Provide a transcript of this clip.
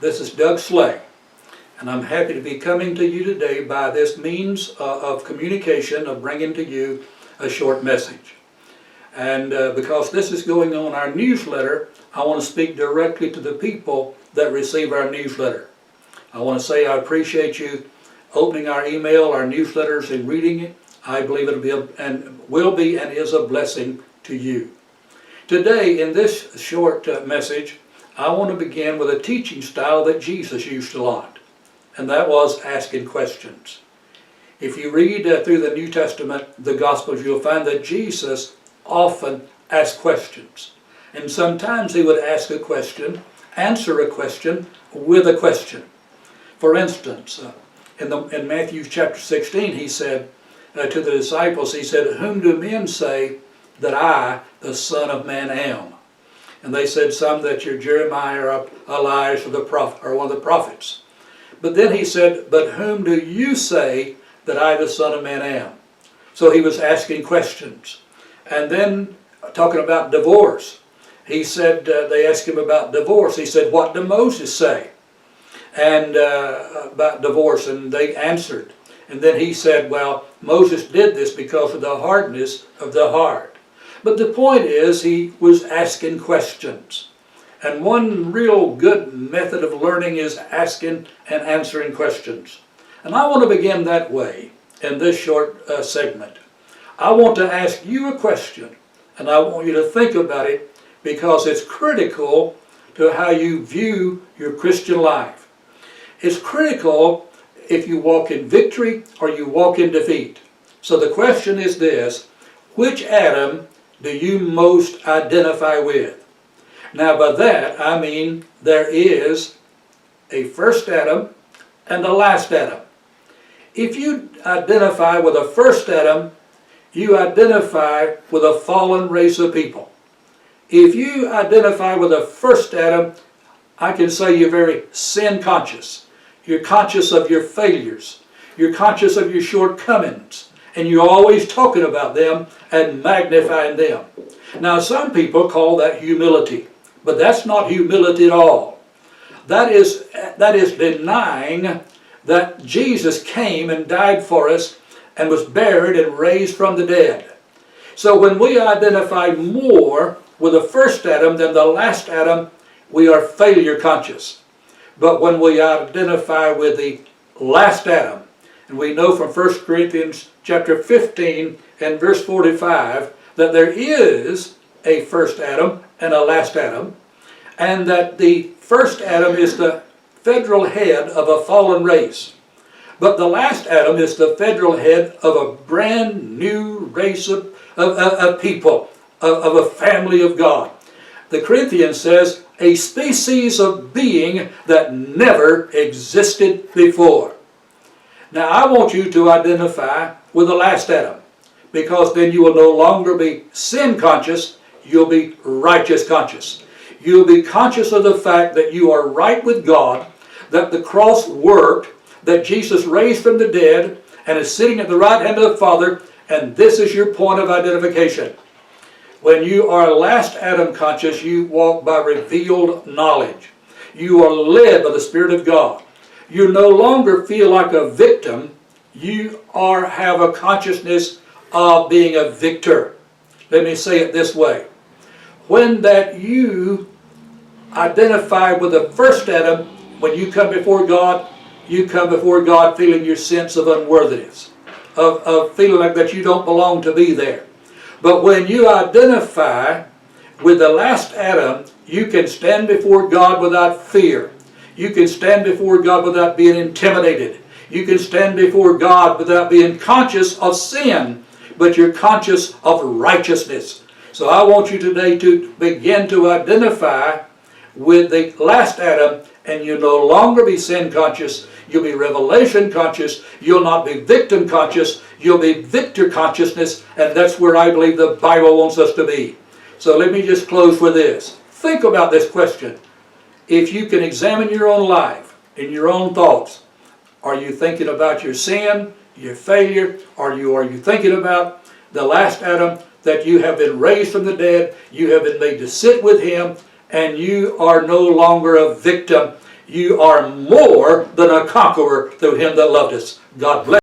This is Doug Slay, and I'm happy to be coming to you today by this means of communication, of bringing to you a short message. And because this is going on our newsletter, I want to speak directly to the people that receive our newsletter. I want to say I appreciate you opening our email, our newsletters, and reading it. I believe it'll be and will be and is a blessing to you. Today, in this short message, I want to begin with a teaching style that Jesus used a lot, and that was asking questions. If you read through the New Testament, the Gospels, you'll find that Jesus often asked questions. And sometimes he would ask a question, answer a question with a question. For instance, in Matthew chapter 16, he said to the disciples, he said, "Whom do men say that I, the Son of Man, am?" And they said, "Some that you're Jeremiah or Elias or the prophet or one of the prophets." But then he said, "But whom do you say that I, the Son of Man, am?" So he was asking questions. And then talking about divorce, he said, they asked him about divorce. He said, "What did Moses say?" And about divorce, and they answered. And then he said, "Well, Moses did this because of the hardness of the heart." But the point is, he was asking questions. And one real good method of learning is asking and answering questions. And I want to begin that way in this short segment. I want to ask you a question, and I want you to think about it because it's critical to how you view your Christian life. It's critical if you walk in victory or you walk in defeat. So the question is this: which Adam do you most identify with? Now by that I mean there is a first Adam and a last Adam. If you identify with a first Adam, you identify with a fallen race of people. If you identify with a first Adam, I can say you're very sin conscious. You're conscious of your failures. You're conscious of your shortcomings. And you're always talking about them and magnifying them. Now some people call that humility, but that's not humility at all. That is denying that Jesus came and died for us and was buried and raised from the dead. So when we identify more with the first Adam than the last Adam, we are failure conscious. But when we identify with the last Adam, and we know from 1 Corinthians chapter 15 and verse 45 that there is a first Adam and a last Adam, and that the first Adam is the federal head of a fallen race. But the last Adam is the federal head of a brand new race of people, of a family of God. The Corinthians says, a species of being that never existed before. Now I want you to identify with the last Adam, because then you will no longer be sin conscious, you'll be righteous conscious. You'll be conscious of the fact that you are right with God, that the cross worked, that Jesus raised from the dead and is sitting at the right hand of the Father, and this is your point of identification. When you are last Adam conscious, you walk by revealed knowledge. You are led by the Spirit of God. You no longer feel like a victim. You have a consciousness of being a victor. Let me say it this way. When that you identify with the first Adam, when you come before God, you come before God feeling your sense of unworthiness, of feeling like that you don't belong to be there. But when you identify with the last Adam, you can stand before God without fear. You can stand before God without being intimidated. You can stand before God without being conscious of sin, but you're conscious of righteousness. So I want you today to begin to identify with the last Adam, and you'll no longer be sin conscious. You'll be revelation conscious. You'll not be victim conscious. You'll be victor consciousness, and that's where I believe the Bible wants us to be. So let me just close with this. Think about this question. If you can examine your own life and your own thoughts, are you thinking about your sin, your failure? Are you thinking about the last Adam, that you have been raised from the dead, you have been made to sit with Him, and you are no longer a victim. You are more than a conqueror through him that loved us. God bless.